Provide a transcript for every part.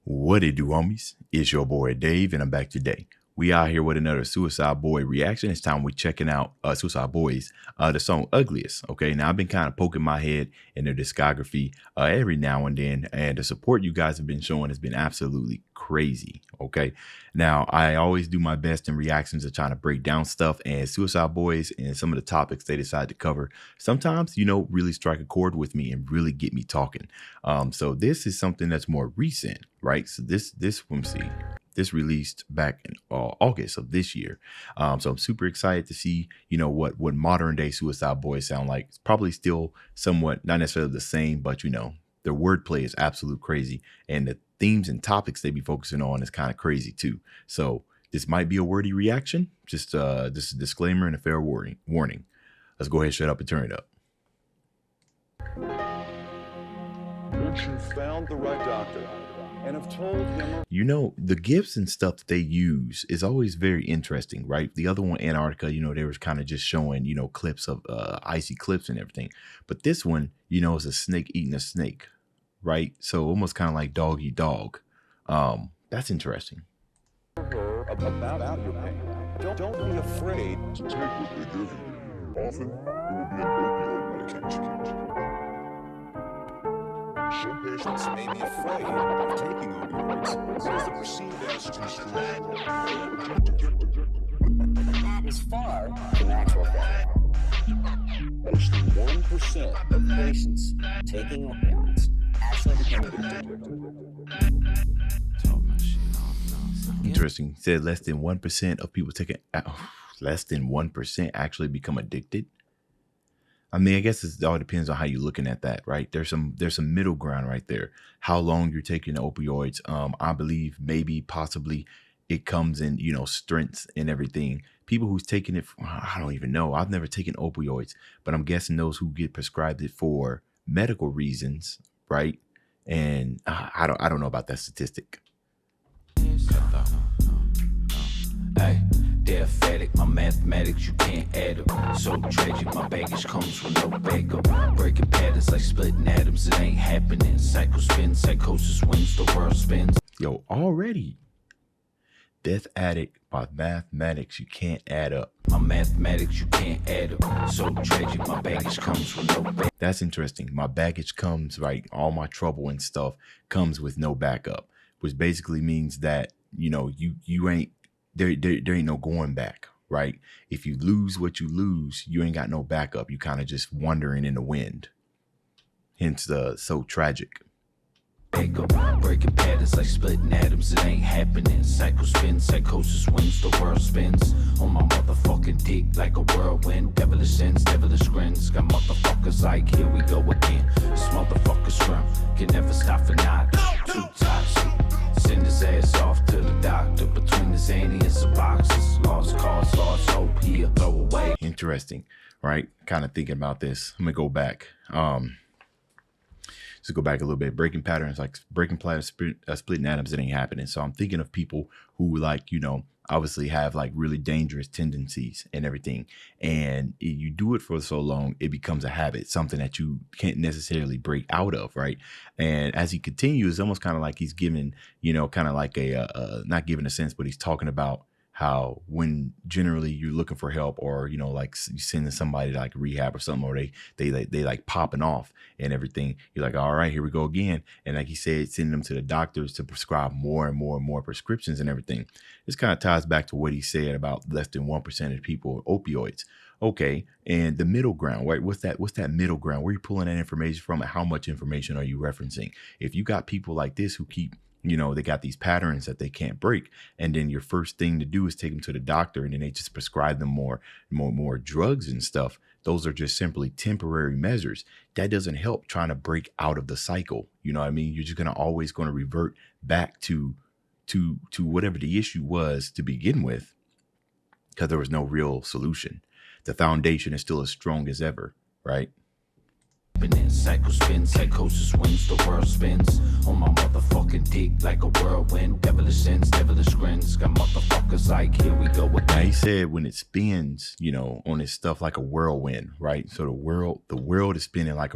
What it do, homies? It's your boy Dave, and I'm back today. We out here with another Suicide Boy reaction. It's time we're checking out Suicide Boys, the song Ugliest. Okay, now I've been kind of poking my head in their discography every now and then, and the support you guys have been showing has been absolutely crazy. Okay, now I always do my best in reactions of trying to break down stuff, and Suicide Boys and some of the topics they decide to cover sometimes, really strike a chord with me and really get me talking. So this is something that's more recent, right? So this let me see. This released back in August of this year. So I'm super excited to see, what modern day Suicide Boys sound like. It's probably still somewhat, not necessarily the same, but their wordplay is absolute crazy. And the themes and topics they be focusing on is kind of crazy too. So this might be a wordy reaction. Just a disclaimer and a fair warning. Let's go ahead, shut up and turn it up. Once you found the right doctor and have told him, the gifts and stuff that they use is always very interesting, right? The other one, Antarctica, they was kind of just showing, clips of icy clips and everything. But this one, is a snake eating a snake, right? So almost kind of like dog eat dog. That's interesting. her about your pain. Don't be afraid to take what they give you. Often, it will be an opioid medication. Some patients may be afraid of taking opioids because they're perceived as too strong. That is far from actual fact. Less than 1% of patients taking opioids actually become addicted. Interesting. Said less than 1% of people taking less than 1% actually become addicted. I mean, I guess it all depends on how you're looking at that, right? There's some middle ground right there. How long you're taking the opioids. I believe maybe possibly it comes in, strengths and everything. People who's taking it, I don't even know. I've never taken opioids, but I'm guessing those who get prescribed it for medical reasons, right? And I don't know about that statistic. Hey, they're phatic, my mathematics, you can't add up. So tragic, my baggage comes with no backup. Breaking patterns like splitting atoms, it ain't happening. Cycle spins, psychosis wins, the world spins. Yo, already. Death addict, my mathematics, you can't add up. My mathematics, you can't add up. So tragic, my baggage comes with no backup. That's interesting. My baggage comes, right? All my trouble and stuff comes with no backup, which basically means that, you ain't, there ain't no going back, right? If you lose what you lose, you ain't got no backup. You kind of just wandering in the wind. Hence the so tragic. Breaking patterns like splitting atoms, it ain't happening. Cycle spins, psychosis wins, the world spins. On my motherfucking dick like a whirlwind. Devilish sins, devilish grins. Got motherfuckers like, here we go again. This motherfucker's strength can never stop for not. Too toxic. Send his ass off to the doctor. Between the zany and some boxes. Lost cause, lost hope, here, throw away. Interesting, right? Kind of thinking about this. I'm gonna go back. Just go back a little bit. Breaking patterns, like splitting atoms, it ain't happening. So I'm thinking of people who obviously have like really dangerous tendencies and everything. And you do it for so long, it becomes a habit, something that you can't necessarily break out of, right? And as he continues, it's almost kind of like he's giving, kind of like not giving a sense, but he's talking about how when generally you're looking for help or, like you sending somebody to like rehab or something, or they like popping off and everything. You're like, all right, here we go again. And like he said, sending them to the doctors to prescribe more and more and more prescriptions and everything. This kind of ties back to what he said about less than 1% of people with opioids. Okay. And the middle ground, right? What's that middle ground? Where are you pulling that information from? And how much information are you referencing? If you got people like this who keep, they got these patterns that they can't break. And then your first thing to do is take them to the doctor, and then they just prescribe them more drugs and stuff. Those are just simply temporary measures. That doesn't help trying to break out of the cycle. You know what I mean? You're just always going to revert back to whatever the issue was to begin with, because there was no real solution. The foundation is still as strong as ever, right? Cycle spins, psychosis wins, the world spins. On my motherfucking dick like a whirlwind. Devilish sins, devilish grins. Got motherfuckers like, here we go again. Now he said when it spins, on his stuff like a whirlwind, right? So the world is spinning like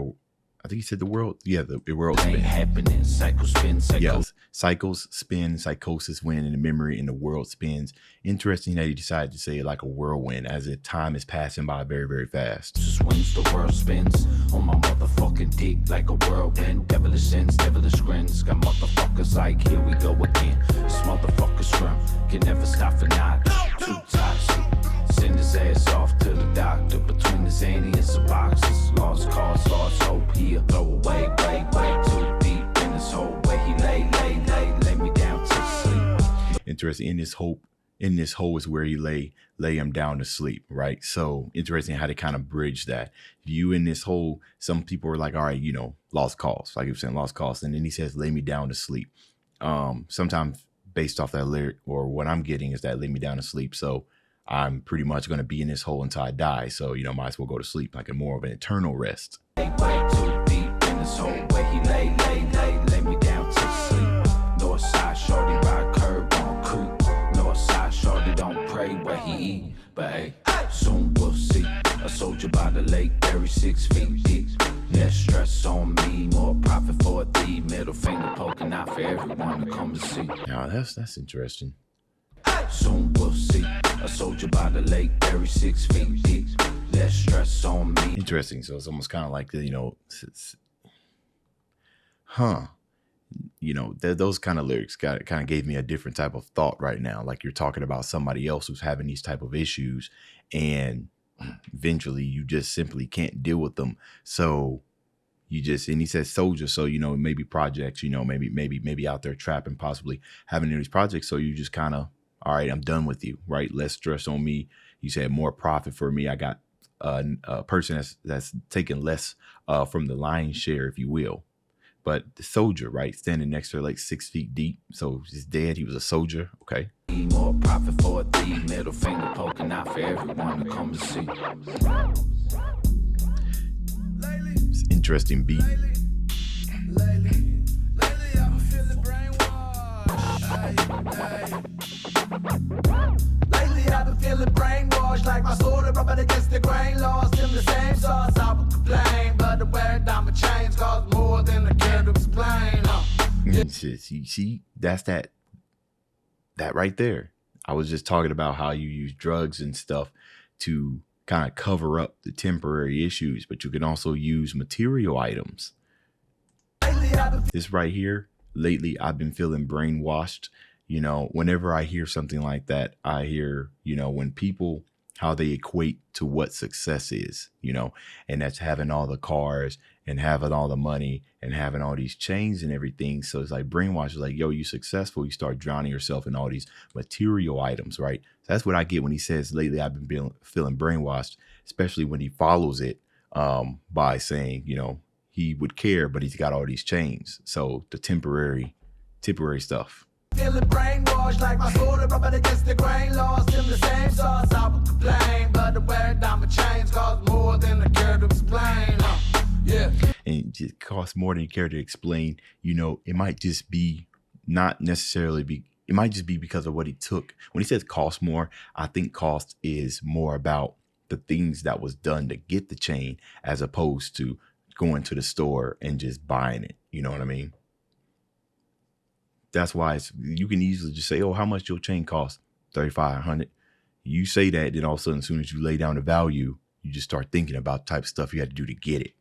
I think he said the world. Yeah, the world Ain't spin. happening. Cycle spin, cycle. Yes, cycles spin, psychosis win, and the memory in the world spins. Interesting that he decided to say it like a whirlwind, as if time is passing by very, very fast. Swings, the world spins on my motherfucking dick like a whirlwind. Devilish sins, devilish grins. Got motherfuckers like, here we go again. This motherfucker scrum can never stop for not. Too toxic. Send his ass off to the doctor between the zany and some boxes. Lost cause, lost hope here. Throw away, way too deep in this hole where he lay me down to sleep. Interesting. In this hole is where he lay him down to sleep, right? So interesting how they kind of bridge that. You in this hole, some people are like, all right, lost cause, like he was saying, lost cause, and then he says, lay me down to sleep. Sometimes based off that lyric, or what I'm getting is that lay me down to sleep. So I'm pretty much going to be in this hole until I die. So, might as well go to sleep, like a more of an eternal rest. Way too deep in this hole where he lay me down to sleep. North side shorty ride curb on creep. North side shorty don't pray where he eat. But hey, soon we'll see. A soldier by the lake, buried 6 feet deep. Less stress on me, more profit for a thief. Middle finger poking out for everyone to come to see. Now that's interesting. Soon we'll see. A soldier by the lake, buried 6 feet deep. Less stress on me. Interesting. So it's almost kind of like those kind of lyrics kind of gave me a different type of thought right now. Like you're talking about somebody else who's having these type of issues, and eventually you just simply can't deal with them. So and he says soldier. So, maybe projects, maybe out there trapping, possibly having these projects. So you just kind of, all right, I'm done with you, right? Less stress on me. You said more profit for me. I got a person that's taking less from the lion's share, if you will. But the soldier, right, standing next to her like 6 feet deep. So he's dead. He was a soldier. Okay. More profit for a thief. Middle finger poking out for everyone to come to see. It's an interesting beat. Lately I've been feeling brainwashed, like my soda rubbing against the grain, lost in the same sauce. I would complain, but the wear diamond chains cost more than I care to explain. See, that's that right there. I was just talking about how you use drugs and stuff to kind of cover up the temporary issues, but you can also use material items. This right here, lately I've been feeling brainwashed. Whenever I hear something like that, I hear, when people, how they equate to what success is, and that's having all the cars and having all the money and having all these chains and everything. So it's like brainwash is like, yo, you successful. You start drowning yourself in all these material items, right? So that's what I get when he says lately I've been feeling brainwashed, especially when he follows it by saying, he would care, but he's got all these chains. So the temporary stuff. Feeling brainwashed, like my soda rubbing against the grain, lost in the same sauce. I would complain, but the wear diamond chains cost more than I care to explain. Yeah. And it just costs more than you care to explain. It might just be it might just be because of what he took. When he says cost more, I think cost is more about the things that was done to get the chain, as opposed to going to the store and just buying it. You know what I mean? That's why you can easily just say, oh, how much your chain cost? $3,500. You say that, then all of a sudden, as soon as you lay down the value, you just start thinking about the type of stuff you had to do to get it.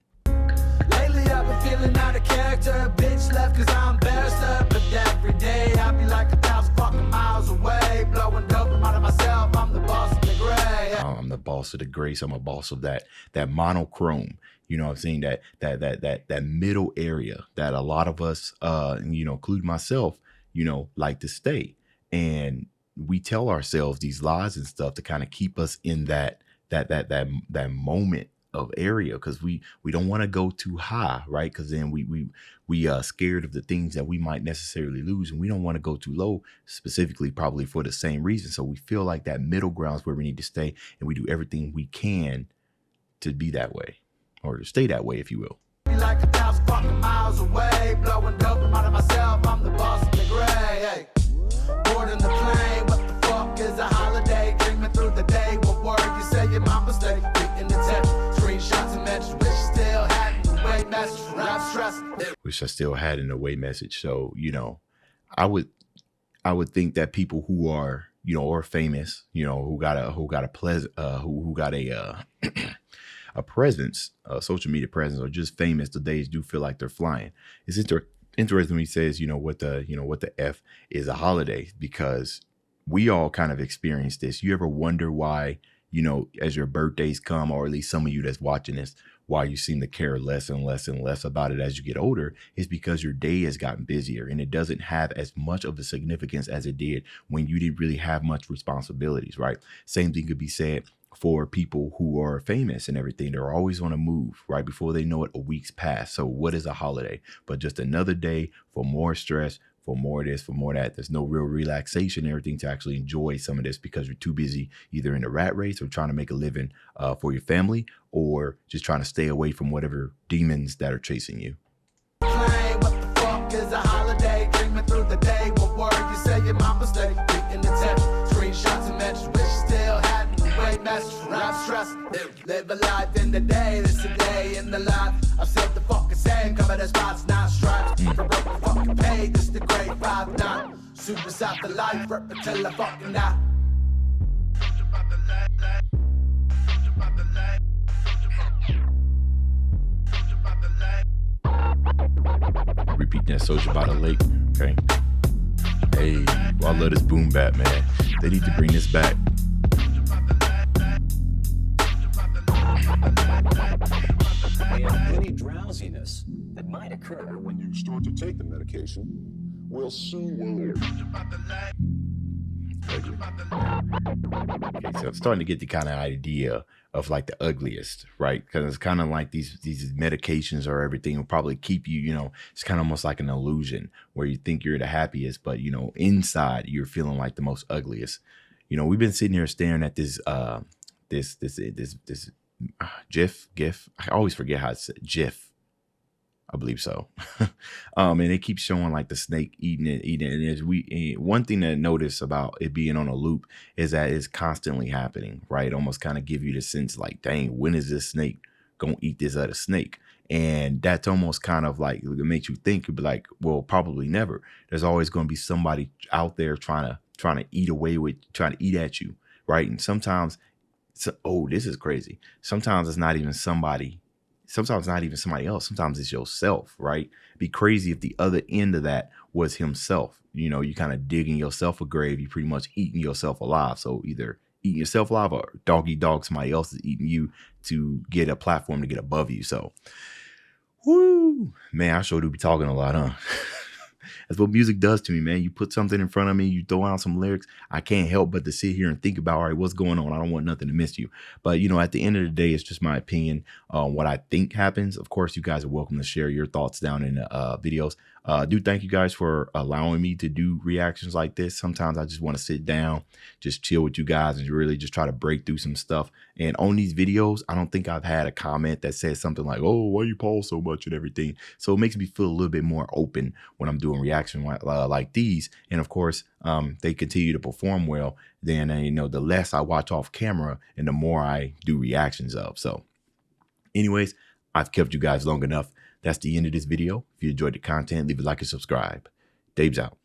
Lately I've been feeling out of character. Bitch left cause I'm embarrassed her. But every day I be like 1,000 fucking miles away. Blowing dope out of myself. I'm the boss of the gray. I'm the boss of the gray. So I'm a boss of that monochrome. I'm saying that middle area that a lot of us, including myself, like to stay. And we tell ourselves these lies and stuff to kind of keep us in that moment of area, because we don't want to go too high, right? Because then we are scared of the things that we might necessarily lose, and we don't want to go too low, specifically probably for the same reason. So we feel like that middle ground is where we need to stay, and we do everything we can to be that way, or to stay that way, if you will. Like 1,000 fucking miles away, blowing dope out of myself. I'm the boss of the gray. Hey. Board in the plane, what the fuck is a holiday? Dreaming through the day, what word you say? Your my mistake. Beating the tech, screenshots and mentions, wish still had the way message. wish I still had an away message. So, I would think that people who are, or famous, who got a a presence, a social media presence, or just famous, the days do feel like they're flying. It's interesting when he says, what the F is a holiday, because we all kind of experience this. You ever wonder why, as your birthdays come, or at least some of you that's watching this, why you seem to care less and less and less about it as you get older? Is because your day has gotten busier, and it doesn't have as much of a significance as it did when you didn't really have much responsibilities, right? Same thing could be said for people who are famous and everything. They're always on a move, right? Before they know it, a week's passed. So what is a holiday but just another day for more stress, for more of this, for more of that? There's no real relaxation and everything to actually enjoy some of this, because you're too busy either in the rat race or trying to make a living for your family, or just trying to stay away from whatever demons that are chasing you. What the fuck is a holiday? Dreaming through the day. What word you say in my mistake? Reading the text, screenshots and mentions. Wish you still had the way message. I'm stressed. Live a life in the day. This a day in the life. I'm still the fucking same. Cover the spots, not stripes. For broke the fucking pay. This the grade 5-9. Suicide for life. Rep until I fucking die. Repeat that, Soldier by the Lake. Okay. Hey, well, I love this boom bap, man. They need to bring this back. And any drowsiness that might occur when you start to take the medication will soon. Okay, so I'm starting to get the kind of idea of like the ugliest, right? Because it's kind of like these medications or everything will probably keep you, it's kind of almost like an illusion where you think you're the happiest, but inside you're feeling like the most ugliest. We've been sitting here staring at this GIF. I always forget how it's GIF. I believe so. And it keeps showing like the snake eating it. And one thing that I notice about it being on a loop is that it's constantly happening, right? Almost kind of give you the sense like, dang, when is this snake gonna eat this other snake? And that's almost kind of like, it makes you think, you'd be like, well, probably never. There's always going to be somebody out there trying to eat at you, right? And sometimes, this is crazy. Sometimes it's not even somebody. Sometimes not even somebody else. Sometimes it's yourself, right? It'd be crazy if the other end of that was himself. You kind of digging yourself a grave. You pretty much eating yourself alive. So either eating yourself alive or dog somebody else is eating you to get a platform to get above you. So, whoo, man, I sure do be talking a lot, huh? That's what music does to me, man. You put something in front of me, you throw out some lyrics, I can't help but to sit here and think about, all right, what's going on? I don't want nothing to miss you. But, at the end of the day, it's just my opinion on what I think happens. Of course, you guys are welcome to share your thoughts down in the videos. Do thank you guys for allowing me to do reactions like this. Sometimes I just want to sit down, just chill with you guys and really just try to break through some stuff. And on these videos, I don't think I've had a comment that says something like, oh, why you pause so much and everything. So it makes me feel a little bit more open when I'm doing reactions like these. And of course, they continue to perform well. Then, the less I watch off camera and the more I do reactions of. So anyways, I've kept you guys long enough. That's the end of this video. If you enjoyed the content, leave a like and subscribe. Dave's out.